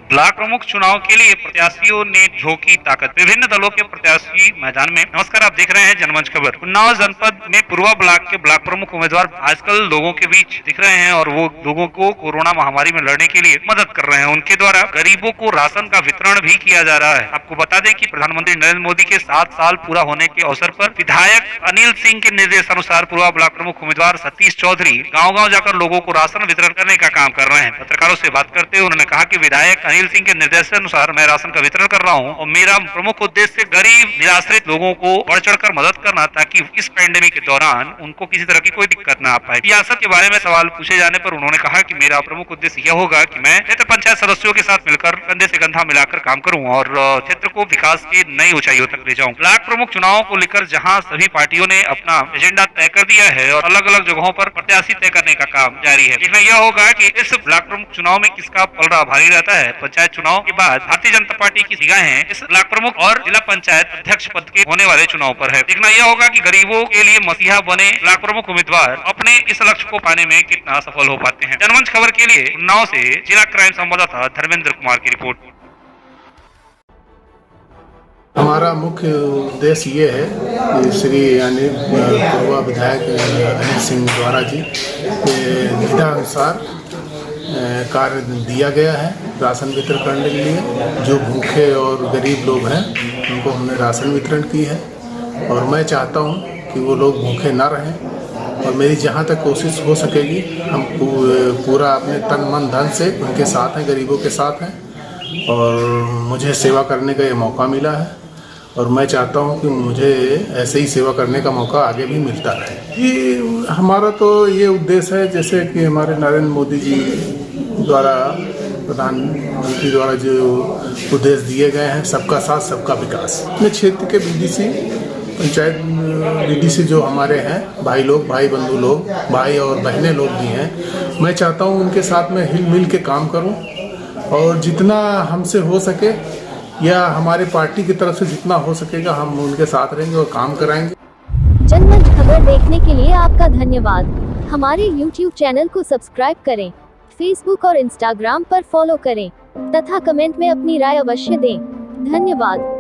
Block प्रमुख चुनाव के लिए प्रत्याशियों ने झोंकी ताकत, विभिन्न दलों के प्रत्याशी मैदान में। नमस्कार, आप देख रहे हैं जनमंच खबर। उन्नाव जनपद में पूर्वा ब्लॉक के ब्लॉक प्रमुख उम्मीदवार आजकल लोगों के बीच दिख रहे हैं और वो लोगों को कोरोना महामारी में लड़ने के लिए मदद कर रहे हैं। उनके द्वारा गरीबों को राशन का वितरण भी किया जा रहा है। आपको बता दें कि प्रधानमंत्री नरेंद्र मोदी के 7 साल पूरा होने के अवसर पर विधायक अनिल सिंह के निर्देशानुसार पूर्वा ब्लॉक प्रमुख उम्मीदवार सतीश चौधरी गाँव-गाँव जाकर लोगों को राशन वितरण करने का काम कर रहे हैं। पत्रकारों से बात करते हुए उन्होंने कहा कि विधायक अनिल सिंह के निर्देशानुसार मैं राशन का वितरण कर रहा हूं और मेरा प्रमुख उद्देश्य गरीब निराश्रित लोगों को बढ़ चढ़कर मदद करना, ताकि इस पैंडेमिक के दौरान उनको किसी तरह की कोई दिक्कत ना आ पाए। सियासत के बारे में सवाल पूछे जाने पर उन्होंने कहा कि मेरा प्रमुख उद्देश्य यह होगा कि मैं क्षेत्र पंचायत सदस्यों के साथ मिलकर कंधे से कंधा मिलाकर काम करूं और क्षेत्र को विकास की नई ऊंचाइयों तक ले जाऊं। ब्लॉक प्रमुख चुनाव को लेकर जहां सभी पार्टियों ने अपना एजेंडा तय कर दिया है और अलग अलग जगहों पर प्रत्याशी तय करने का काम जारी है। देखना यह होगा कि इस ब्लॉक प्रमुख चुनाव में किसका पलड़ा भारी रहता है। पंचायत चुनाव के बाद भारतीय जनता पार्टी की निगाहें इस ब्लॉक प्रमुख और जिला पंचायत अध्यक्ष पद के होने वाले चुनाव पर है। देखना यह होगा कि गरीबों के लिए मसीहा बने ब्लॉक प्रमुख उम्मीदवार अपने इस लक्ष्य को पाने में कितना सफल हो पाते हैं। जनमंच खबर के लिए उन्नाव से जिला क्राइम संवाददाता धर्मेंद्र कुमार की रिपोर्ट। हमारा मुख्य उद्देश्य ये है कि श्री पूर्वा विधायक अनिल सिंह द्वारा जी के विधानुसार कार्य दिया गया है राशन वितरण करने के लिए। जो भूखे और गरीब लोग हैं उनको हमने राशन वितरण की है और मैं चाहता हूं कि वो लोग भूखे ना रहें और मेरी जहां तक कोशिश हो सकेगी हम पूरा अपने तन मन धन से उनके साथ हैं, गरीबों के साथ हैं और मुझे सेवा करने का ये मौका मिला है और मैं चाहता हूं कि मुझे ऐसे ही सेवा करने का मौका आगे भी मिलता रहे। ये हमारा तो ये उद्देश्य है, जैसे कि हमारे नरेंद्र मोदी जी द्वारा प्रधानमंत्री द्वारा जो उद्देश्य दिए गए हैं, सबका साथ सबका विकास। अपने क्षेत्र के बीडीसी पंचायत बीडीसी जो हमारे हैं भाई लोग, भाई बंधु लोग, भाई और बहनें लोग भी हैं, मैं चाहता हूँ उनके साथ में हिल मिल के काम करूँ और जितना हमसे हो सके या हमारे पार्टी की तरफ से जितना हो सकेगा हम उनके साथ रहेंगे और काम कराएंगे। जनमंच खबर देखने के लिए आपका धन्यवाद। हमारे YouTube चैनल को सब्सक्राइब करें, Facebook और Instagram पर फॉलो करें तथा कमेंट में अपनी राय अवश्य दें। धन्यवाद।